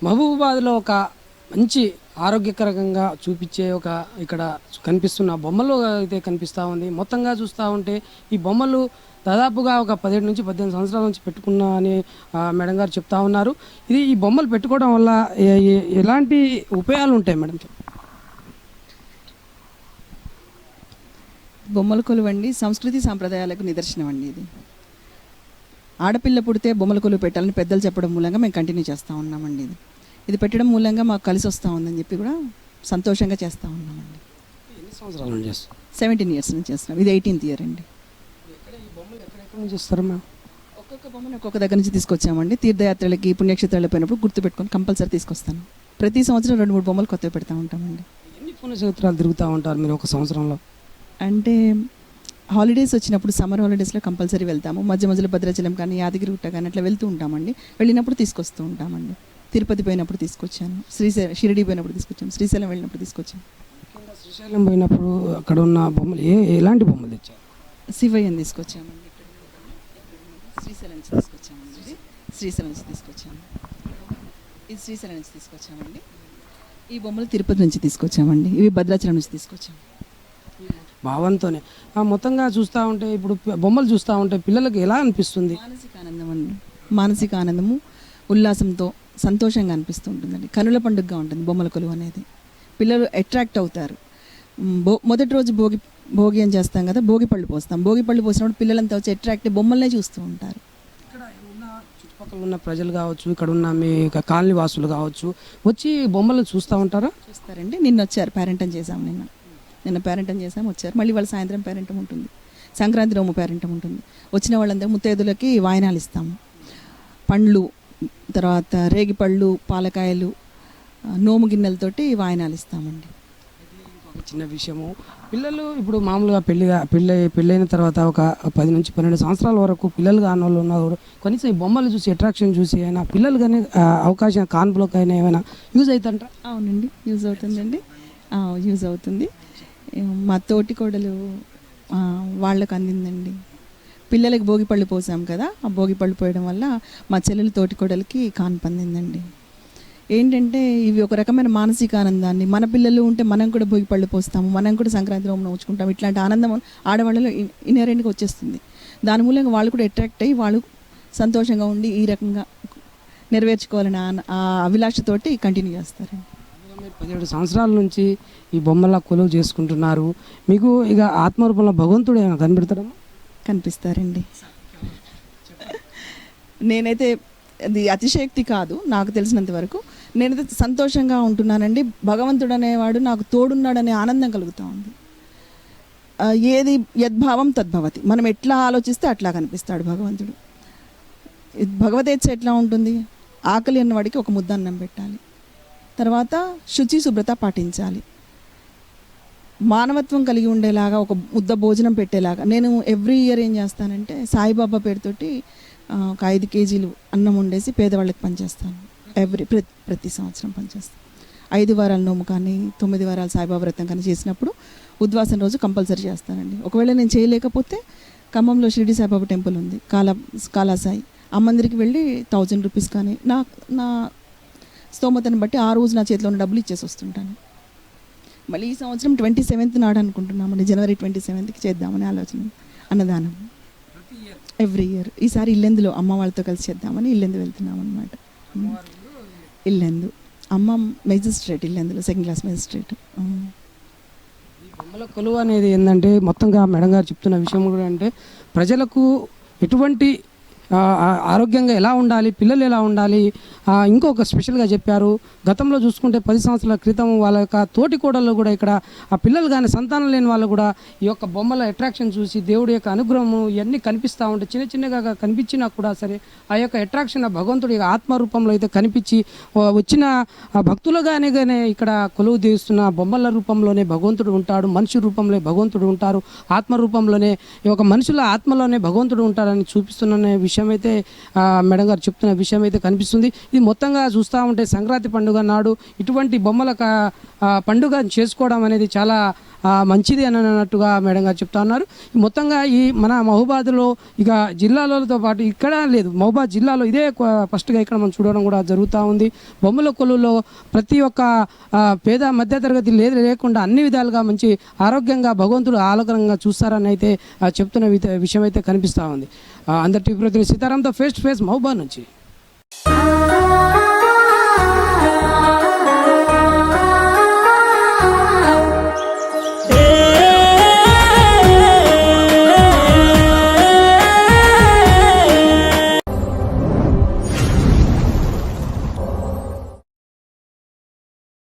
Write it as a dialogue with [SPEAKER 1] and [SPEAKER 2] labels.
[SPEAKER 1] మహబూబాబాద్లో ఒక మంచి ఆరోగ్యకరంగా చూపించే ఒక ఇక్కడ కనిపిస్తున్న బొమ్మలు అయితే కనిపిస్తూ ఉంది. మొత్తంగా చూస్తూ ఉంటే ఈ బొమ్మలు దాదాపుగా ఒక 17 నుంచి 18 సంవత్సరాల నుంచి పెట్టుకున్నా అని మేడం గారు చెప్తా ఉన్నారు. ఈ బొమ్మలు పెట్టుకోవడం వల్ల ఎలాంటి ఉపయోగాలు ఉంటాయి మేడం?
[SPEAKER 2] బొమ్మల కొలువండి సంస్కృతి సాంప్రదాయాలకు నిదర్శనం అండి. ఇది ఆడపిల్ల పుడితే బొమ్మల కొలువు పెట్టాలని పెద్దలు చెప్పడం మూలంగా మేము కంటిన్యూ చేస్తూ ఉన్నామండి. ఇది పెట్టడం మూలంగా మాకు కలిసి వస్తూ ఉందని చెప్పి కూడా సంతోషంగా చేస్తూ ఉన్నామండి.
[SPEAKER 1] ఎన్ని సంవత్సరాల నుంచి చేస్తాం?
[SPEAKER 2] 17 ఇయర్స్ నుంచి చేస్తున్నాం. ఇది 18th ఇయర్ అండి.
[SPEAKER 1] ఎక్కడెక్కడ నుంచి చేస్తారు మ్యామ్?
[SPEAKER 2] ఒక్కొక్క బొమ్మను ఒక్కొక్క దగ్గర నుంచి తీసుకొచ్చామండి. తీర్థయాత్రలకి పుణ్యక్షేత్రాలు పోయినప్పుడు గుర్తు పెట్టుకొని కంపల్సరీ తీసుకొస్తాను. ప్రతి సంవత్సరం 2-3 బొమ్మలు కొత్తవి పెడతా ఉంటామండి.
[SPEAKER 1] ఎన్ని పుణ్యక్షేత్రాలు తిరుగుతూ ఉంటారు మీరు ఒక సంవత్సరంలో?
[SPEAKER 2] అంటే హాలిడేస్ వచ్చినప్పుడు సమ్మర్ హాలిడేస్లో కంపల్సరీ వెళ్తాము. మధ్య మధ్యలో భద్రాచలం కానీ యాదగిరి గుట్ట కానీ అట్లా వెళ్తూ ఉంటామండి. వెళ్ళినప్పుడు తీసుకొస్తూ ఉంటామండి. తిరుపతి పోయినప్పుడు తీసుకొచ్చాను, షిరిడి పోయినప్పుడు తీసుకొచ్చాను, శ్రీశైలం వెళ్ళినప్పుడు తీసుకొచ్చాను.
[SPEAKER 1] శ్రీశైలం పోయినప్పుడు అక్కడ ఉన్న బొమ్మలు ఎలాంటి బొమ్మలు తెచ్చారు?
[SPEAKER 2] శివయ్యని తీసుకొచ్చామండి. శ్రీశైలం నుంచి తీసుకొచ్చామండి. శ్రీశైలం నుంచి తీసుకొచ్చాము. ఇది శ్రీశైలం నుంచి తీసుకొచ్చామండి. ఈ బొమ్మలు తిరుపతి నుంచి తీసుకొచ్చామండి. ఇవి భద్రాచలం నుంచి తీసుకొచ్చాము.
[SPEAKER 1] భావంతోనే మొత్తంగా చూస్తూ ఉంటే ఇప్పుడు బొమ్మలు చూస్తూ ఉంటే పిల్లలకు ఎలా అనిపిస్తుంది?
[SPEAKER 2] మానసిక ఆనందం అండి. మానసిక ఆనందము, ఉల్లాసంతో సంతోషంగా అనిపిస్తూ ఉంటుందండి. కనుల పండుగగా ఉంటుంది బొమ్మల కొలువు అనేది. పిల్లలు అట్రాక్ట్ అవుతారు. మొదటి రోజు భోగి అని చేస్తాం కదా, భోగి పళ్ళు పోస్తాం. భోగి పళ్ళు పోసినప్పుడు పిల్లలంతా వచ్చి అట్రాక్ట్ బొమ్మలనే చూస్తూ ఉంటారు.
[SPEAKER 1] ఇక్కడ ఉన్న చుట్టుపక్కల ఉన్న ప్రజలు కావచ్చు, ఇక్కడ ఉన్న మీ కాలనీ వాసులు కావచ్చు వచ్చి బొమ్మలు చూస్తూ ఉంటారా?
[SPEAKER 2] చూస్తారండి. నిన్న వచ్చారు, పేరెంటం చేసాము. నిన్న పేరెంటం చేసాము, వచ్చారు. మళ్ళీ వాళ్ళ సాయంత్రం పేరెంటం ఉంటుంది. సంక్రాంతి రోజు పేరెంటం ఉంటుంది. వచ్చిన వాళ్ళందరూ ముత్తైదులకి వాయినాలు ఇస్తాము. పండ్లు, తర్వాత రేగిపళ్ళు, పాలకాయలు, నోము గిన్నెలతోటి వాయినాలు ఇస్తామండి.
[SPEAKER 1] చిన్న విషయము, పిల్లలు ఇప్పుడు మామూలుగా పెళ్ళైన తర్వాత ఒక 10 నుంచి 12 సంవత్సరాల వరకు పిల్లలు కాని వాళ్ళు ఉన్నారు. కనీసం ఈ బొమ్మలు చూసి అట్రాక్షన్ చూసి అయినా పిల్లలు కానీ అవకాశం కాన్పులోకి అయినా ఏమైనా యూజ్ అవుతుంట?
[SPEAKER 2] అవునండి, యూజ్ అవుతుందండి. యూజ్ అవుతుంది. మా తోటి కోడలు వాళ్ళకు అందిందండి. పిల్లలకి భోగిపళ్ళు పోసాం కదా, ఆ భోగిపళ్ళు పోయడం వల్ల మా చెల్లెలు తోటి కోడలికి కాన్పు అందిందండి. ఏంటంటే ఇవి ఒక రకమైన మానసిక ఆనందాన్ని, మన పిల్లలు ఉంటే మనం కూడా భోగిపళ్ళు పోస్తాము, మనం కూడా సంక్రాంతి రోజున ఉంచుకుంటాము. ఇట్లాంటి ఆనందం ఆడవాళ్ళలో ఇన్హరెంట్గా వచ్చేస్తుంది. దాని మూలంగా వాళ్ళు కూడా అట్రాక్ట్ అయ్యి వాళ్ళు సంతోషంగా ఉండి ఈ రకంగా నెరవేర్చుకోవాలని ఆ అభిలాషతోటి కంటిన్యూ చేస్తారండి.
[SPEAKER 1] 17 సంవత్సరాల నుంచి ఈ బొమ్మల కొలువు చేసుకుంటున్నారు. మీకు ఇక ఆత్మరూపంలో భగవంతుడు ఏమైనా కనిపెడతారమ్మా?
[SPEAKER 2] కనిపిస్తారండి. నేనైతే అది అతిశయోక్తి కాదు, నాకు తెలిసినంత వరకు నేనైతే సంతోషంగా ఉంటున్నానండి. భగవంతుడు అనేవాడు నాకు తోడున్నాడనే ఆనందం కలుగుతూ ఉంది. ఏది యద్భావం తద్భవతి. మనం ఎట్లా ఆలోచిస్తే అట్లా కనిపిస్తాడు భగవంతుడు. భగవదేచ్ఛ ఎట్లా ఉంటుంది? ఆకలి అన్నవాడికి ఒక ముద్ద అన్నం పెట్టాలి, తర్వాత శుచి శుభ్రత పాటించాలి, మానవత్వం కలిగి ఉండేలాగా ఒక ముద్ద భోజనం పెట్టేలాగా. నేను ఎవ్రీ ఇయర్ ఏం చేస్తానంటే సాయిబాబా పేరుతోటి ఒక 5 కేజీలు అన్నం వండేసి పేదవాళ్ళకి పనిచేస్తాను. ప్రతి సంవత్సరం పనిచేస్తాను. 5 వారాల నోము కానీ 9 వారాల సాయిబాబా వ్రతం కానీ చేసినప్పుడు ఉద్వాసన రోజు కంపల్సరీ చేస్తానండి. ఒకవేళ నేను చేయలేకపోతే ఖమ్మంలో షిరిడి సాయిబాబా టెంపుల్ ఉంది, కాలాసాయి, ఆ మందిరికి వెళ్ళి 1000 రూపీస్ కానీ నా స్తోమతను బట్టి ఆ రోజు నా చేతిలో ఉన్న డబ్బులు ఇచ్చేసి వస్తుంటాను. మళ్ళీ ఈ సంవత్సరం 27th నాడు అనుకుంటున్నామండి, జనవరి 27కి చేద్దామని ఆలోచన. అన్నదానం ఎవ్రీ ఇయర్. ఈసారి ఇల్లెందులో అమ్మ వాళ్ళతో కలిసి చేద్దామని ఇల్లెందు వెళ్తున్నాం అనమాట. ఇల్లెందు అమ్మ మెజిస్ట్రేట్, ఇల్లెందులో 2nd క్లాస్ మెజిస్ట్రేట్.
[SPEAKER 1] బొమ్మల కొలువు అనేది ఏంటంటే మొత్తంగా మేడం గారు చెప్తున్న విషయం కూడా అంటే ప్రజలకు ఎటువంటి ఆరోగ్యంగా ఎలా ఉండాలి, పిల్లలు ఎలా ఉండాలి. ఇంకొక స్పెషల్గా చెప్పారు, గతంలో చూసుకుంటే 10 సంవత్సరాల క్రితం వాళ్ళ యొక్క తోటి కోడళ్ళు కూడా ఇక్కడ ఆ పిల్లలు కానీ సంతానం లేని వాళ్ళు కూడా ఈ యొక్క బొమ్మల అట్రాక్షన్ చూసి దేవుడి యొక్క అనుగ్రహము ఇవన్నీ కనిపిస్తూ ఉంటే చిన్నగా కనిపించినా కూడా సరే ఆ యొక్క అట్రాక్షన్ ఆ భగవంతుడి ఆత్మరూపంలో అయితే కనిపించి వచ్చిన భక్తులుగానే ఇక్కడ కొలువు తీస్తున్న బొమ్మల రూపంలోనే భగవంతుడు ఉంటాడు, మనిషి రూపంలో భగవంతుడు ఉంటారు, ఆత్మ రూపంలోనే ఈ యొక్క మనుషుల ఆత్మలోనే భగవంతుడు ఉంటాడని చూపిస్తున్న విషయం అయితే మేడం గారు చెప్తున్న విషయం అయితే కనిపిస్తుంది. ఇది మొత్తంగా చూస్తూ ఉంటే సంక్రాంతి పండుగ నాడు ఇటువంటి బొమ్మల పండుగ చేసుకోవడం అనేది చాలా మంచిది అని అన్నట్టుగా మేడం గారు చెప్తా ఉన్నారు. మొత్తంగా ఈ మన మహబూబాద్లో ఇక జిల్లాలతో పాటు ఇక్కడ లేదు, మహబూబాద్ జిల్లాలో ఇదే ఫస్ట్గా ఇక్కడ మనం చూడడం కూడా జరుగుతూ ఉంది. బొమ్మల కొలువులో ప్రతి ఒక్క పేద మధ్యతరగతి లేకుండా అన్ని విధాలుగా మంచి ఆరోగ్యంగా భగవంతుడు ఆలోకరంగా చూస్తారని అయితే చెప్తున్న విషయం అయితే కనిపిస్తూ ఉంది. అందరి టీవీ ప్రతినిధి సీతారాంతో ఫేస్ టు ఫేస్ మహబూబాద్ నుంచి.